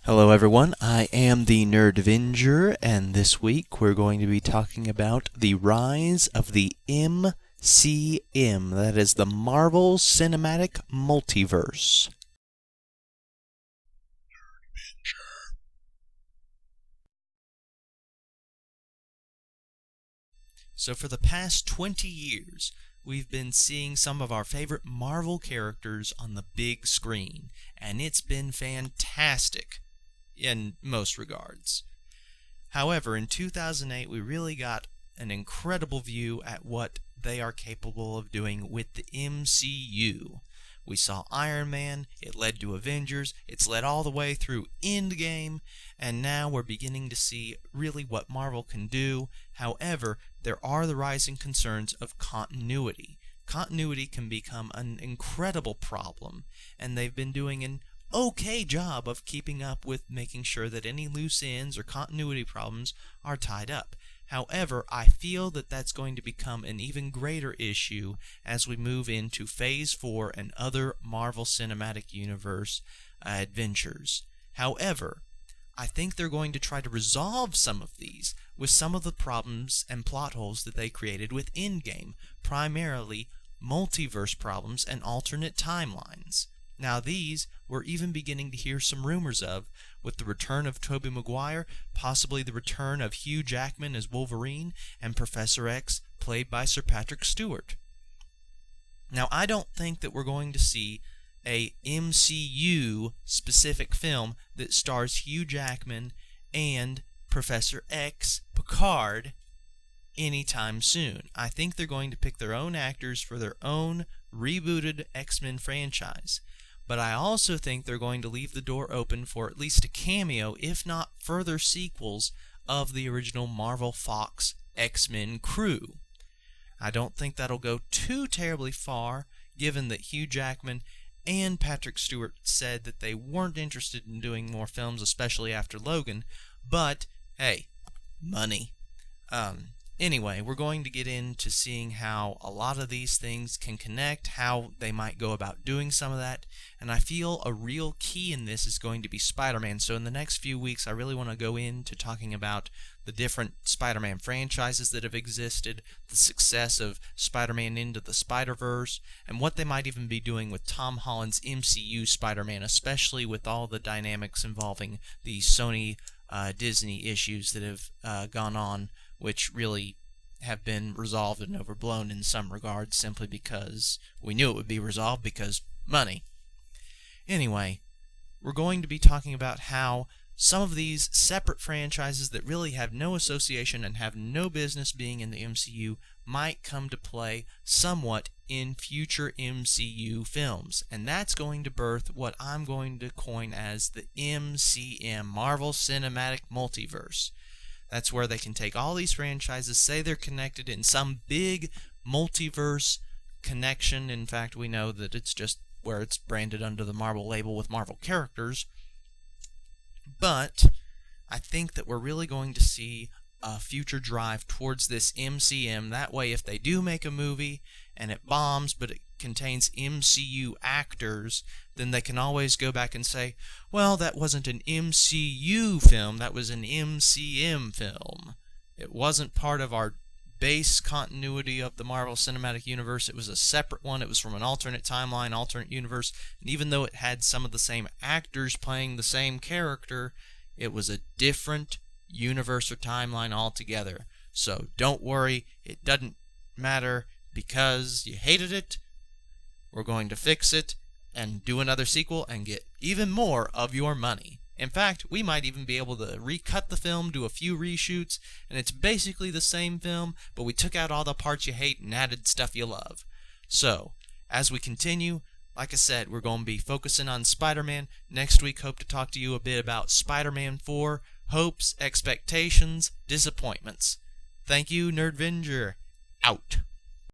Hello everyone, I am the Nerdvenger, and this week we're going to be talking about the rise of the MCM, that is the Marvel Cinematic Multiverse. So for the past 20 years, we've been seeing some of our favorite Marvel characters on the big screen, and it's been fantastic in most regards. However, in 2008, we really got an incredible view at what they are capable of doing with the MCU. We saw Iron Man, it led to Avengers, it's led all the way through Endgame, and now we're beginning to see really what Marvel can do. However, there are the rising concerns of continuity. Continuity can become an incredible problem, and they've been doing an okay job of keeping up with making sure that any loose ends or continuity problems are tied up. However, I feel that that's going to become an even greater issue as we move into Phase 4 and other Marvel Cinematic Universe adventures. However, I think they're going to try to resolve some of these with some of the problems and plot holes that they created with Endgame, primarily multiverse problems and alternate timelines. Now these we're even beginning to hear some rumors of, with the return of Tobey Maguire, possibly the return of Hugh Jackman as Wolverine, and Professor X, played by Sir Patrick Stewart. Now I don't think that we're going to see a MCU-specific film that stars Hugh Jackman and Professor X, Picard, anytime soon. I think they're going to pick their own actors for their own rebooted X-Men franchise. But I also think they're going to leave the door open for at least a cameo, if not further sequels, of the original Marvel Fox X-Men crew. I don't think that'll go too terribly far, given that Hugh Jackman and Patrick Stewart said that they weren't interested in doing more films, especially after Logan, but, hey, money. Anyway, we're going to get into seeing how a lot of these things can connect, how they might go about doing some of that, and I feel a real key in this is going to be Spider-Man. So in the next few weeks, I really want to go into talking about the different Spider-Man franchises that have existed, the success of Spider-Man Into the Spider-Verse, and what they might even be doing with Tom Holland's MCU Spider-Man, especially with all the dynamics involving the Sony Disney issues that have gone on, which really have been resolved and overblown in some regards simply because we knew it would be resolved because money. Anyway, we're going to be talking about how some of these separate franchises that really have no association and have no business being in the MCU might come to play somewhat in future MCU films. And that's going to birth what I'm going to coin as the MCM, Marvel Cinematic Multiverse. That's where they can take all these franchises, say they're connected in some big multiverse connection. In fact, we know that it's just where it's branded under the Marvel label with Marvel characters. But I think that we're really going to see a future drive towards this MCM. That way, if they do make a movie and it bombs, but it contains MCU actors, then they can always go back and say, well, that wasn't an MCU film, that was an MCM film. It wasn't part of our base continuity of the Marvel Cinematic Universe. It was a separate one. It was from an alternate timeline, alternate universe, and even though it had some of the same actors playing the same character, it was a different universe or timeline altogether. So don't worry, it doesn't matter because you hated it. We're going to fix it and do another sequel and get even more of your money. In fact, we might even be able to recut the film, do a few reshoots, and it's basically the same film, but we took out all the parts you hate and added stuff you love. So, as we continue, like I said, we're going to be focusing on Spider-Man. Next week, hope to talk to you a bit about Spider-Man 4, hopes, expectations, disappointments. Thank you, Nerdvenger. Out.